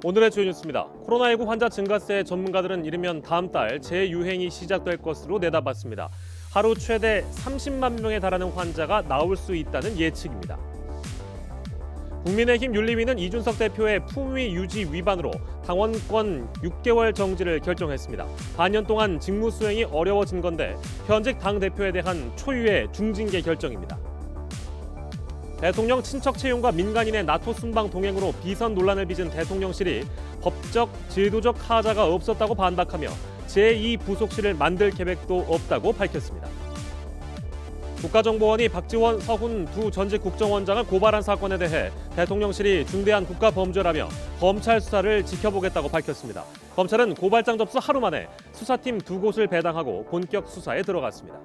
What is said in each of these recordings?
오늘의 주요 뉴스입니다. 코로나19 환자 증가세에 전문가들은 이르면 다음 달 재유행이 시작될 것으로 내다봤습니다. 하루 최대 30만 명에 달하는 환자가 나올 수 있다는 예측입니다. 국민의힘 윤리위는 이준석 대표의 품위 유지 위반으로 당원권 6개월 정지를 결정했습니다. 반년 동안 직무 수행이 어려워진 건데 현직 당대표에 대한 초유의 중징계 결정입니다. 대통령 친척 채용과 민간인의 나토 순방 동행으로 비선 논란을 빚은 대통령실이 법적, 제도적 하자가 없었다고 반박하며 제2부속실을 만들 계획도 없다고 밝혔습니다. 국가정보원이 박지원, 서훈 두 전직 국정원장을 고발한 사건에 대해 대통령실이 중대한 국가범죄라며 검찰 수사를 지켜보겠다고 밝혔습니다. 검찰은 고발장 접수 하루 만에 수사팀 2곳을 배당하고 본격 수사에 들어갔습니다.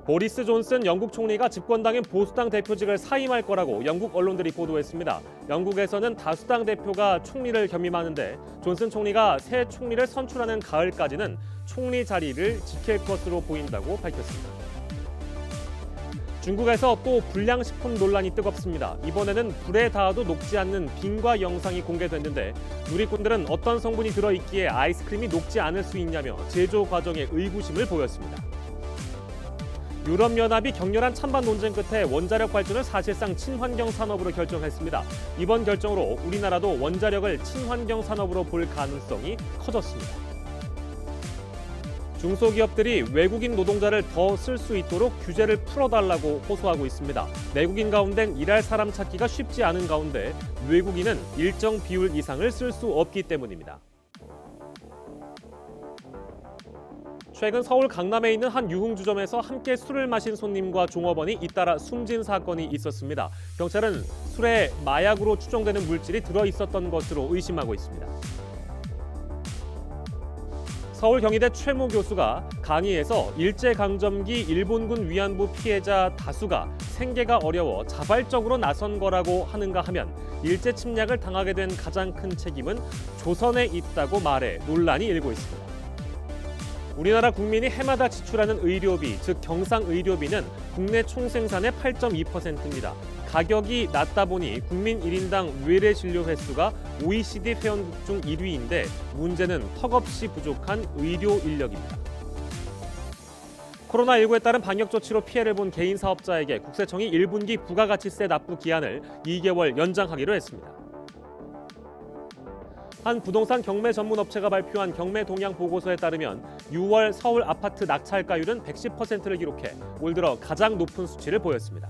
보리스 존슨 영국 총리가 집권당인 보수당 대표직을 사임할 거라고 영국 언론들이 보도했습니다. 영국에서는 다수당 대표가 총리를 겸임하는데 존슨 총리가 새 총리를 선출하는 가을까지는 총리 자리를 지킬 것으로 보인다고 밝혔습니다. 중국에서 또 불량식품 논란이 뜨겁습니다. 이번에는 불에 닿아도 녹지 않는 빙과 영상이 공개됐는데 누리꾼들은 어떤 성분이 들어있기에 아이스크림이 녹지 않을 수 있냐며 제조 과정에 의구심을 보였습니다. 유럽연합이 격렬한 찬반 논쟁 끝에 원자력 발전을 사실상 친환경 산업으로 결정했습니다. 이번 결정으로 우리나라도 원자력을 친환경 산업으로 볼 가능성이 커졌습니다. 중소기업들이 외국인 노동자를 더 쓸 수 있도록 규제를 풀어달라고 호소하고 있습니다. 내국인 가운데 일할 사람 찾기가 쉽지 않은 가운데 외국인은 일정 비율 이상을 쓸 수 없기 때문입니다. 최근 서울 강남에 있는 한 유흥주점에서 함께 술을 마신 손님과 종업원이 잇따라 숨진 사건이 있었습니다. 경찰은 술에 마약으로 추정되는 물질이 들어있었던 것으로 의심하고 있습니다. 서울경희대 최모 교수가 강의에서 일제강점기 일본군 위안부 피해자 다수가 생계가 어려워 자발적으로 나선 거라고 하는가 하면 일제 침략을 당하게 된 가장 큰 책임은 조선에 있다고 말해 논란이 일고 있습니다. 우리나라 국민이 해마다 지출하는 의료비, 즉 경상의료비는 국내 총생산의 8.2%입니다. 가격이 낮다 보니 국민 1인당 외래 진료 횟수가 OECD 회원국 중 1위인데 문제는 턱없이 부족한 의료 인력입니다. 코로나19에 따른 방역 조치로 피해를 본 개인 사업자에게 국세청이 1분기 부가가치세 납부 기한을 2개월 연장하기로 했습니다. 한 부동산 경매 전문 업체가 발표한 경매 동향 보고서에 따르면 6월 서울 아파트 낙찰가율은 110%를 기록해 올 들어 가장 높은 수치를 보였습니다.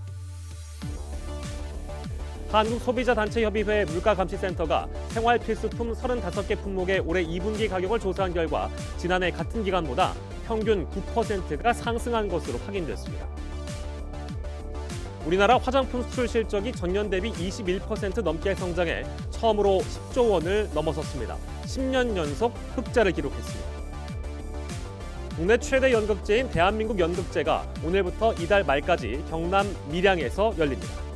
한국소비자단체협의회 물가감시센터가 생활필수품 35개 품목의 올해 2분기 가격을 조사한 결과 지난해 같은 기간보다 평균 9%가 상승한 것으로 확인됐습니다. 우리나라 화장품 수출 실적이 전년 대비 21% 넘게 성장해 처음으로 10조 원을 넘어섰습니다. 10년 연속 흑자를 기록했습니다. 국내 최대 연극제인 대한민국 연극제가 오늘부터 이달 말까지 경남 밀양에서 열립니다.